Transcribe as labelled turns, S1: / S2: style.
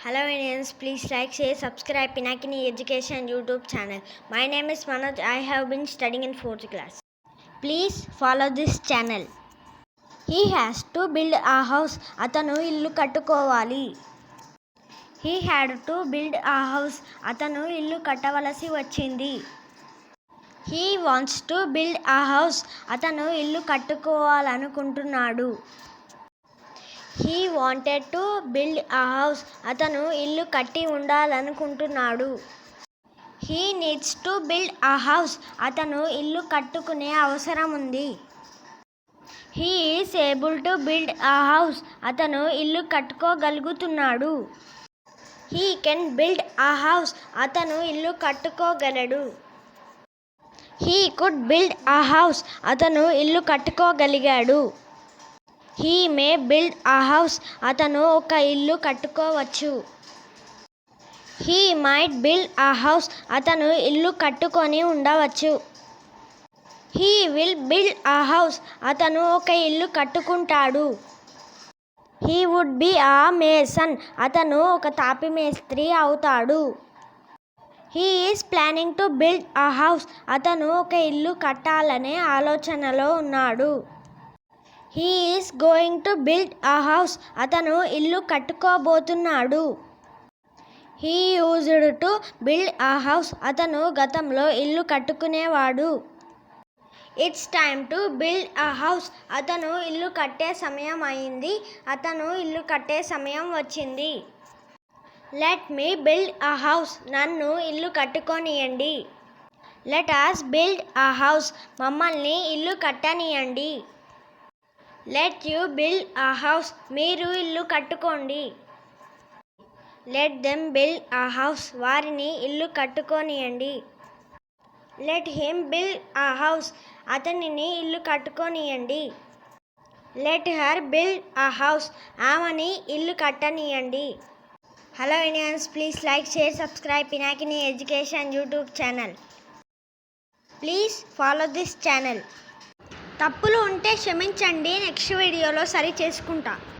S1: Hello Indians, please like, share, subscribe Pinakini Education YouTube channel. My name is Manoj. I have been studying in 4th class. Please follow this channel. He has to build a house. Atanu illu kattukovali. He had to build a house. Atanu illu kattavalasi vachindi. He wants to build a house. Atanu illu kattukovalఅనుకుంటున్నాడు. He wanted to build a house. అతను ఇల్లు కట్టి ఉండాలనుకుంటున్నాడు. He needs to build a house. అతను ఇల్లు కట్టుకునే అవసరం ఉంది. He is able to build a house. అతను ఇల్లు కట్టుకోగలుగుతున్నాడు. He can build a house. అతను ఇల్లు కట్టుకోగలడు. He could build a house. అతను ఇల్లు కట్టుకోగలిగాడు. He may build a house. అతను ఒక ఇల్లు కట్టుకోవచ్చు. He might build a house. అతను ఇల్లు కట్టుకొని ఉండవచ్చు. He will build a house. అతను ఒక ఇల్లు కట్టుకుంటాడు. He would be a mason. అతను ఒక తాపి మేస్త్రి అవుతాడు. He is planning to build a house. అతను ఒక ఇల్లు కట్టాలనే ఆలోచనలో ఉన్నాడు. He is going to build a house. అతను ఇల్లు కట్టుకోబోతున్నాడు. He used to build a house. అతను గతంలో ఇల్లు కట్టుకునేవాడు. It's time to build a house. అతను ఇల్లు కట్టే సమయం అయింది. అతను ఇల్లు కట్టే సమయం వచ్చింది. Let me build a house. నన్ను ఇల్లు కట్టుకోనియండి. Let us build a house. మమ్మల్ని ఇల్లు కట్టనియండి. Let you build a house. మీరు ఇల్లు కట్టుకోండి. Let them build a house. వారిని ఇల్లు కట్టుకోనియండి. Let him build a house. అతనిని ఇల్లు కట్టుకోనియండి. Let her build a house. ఆమెని ఇల్లు కట్టనియండి. Hello Indians, please like, share, subscribe Pinakini Education YouTube channel. Please follow this channel. తప్పులు ఉంటే క్షమించండి. నెక్స్ట్ వీడియోలో సరి చేసుకుంటా.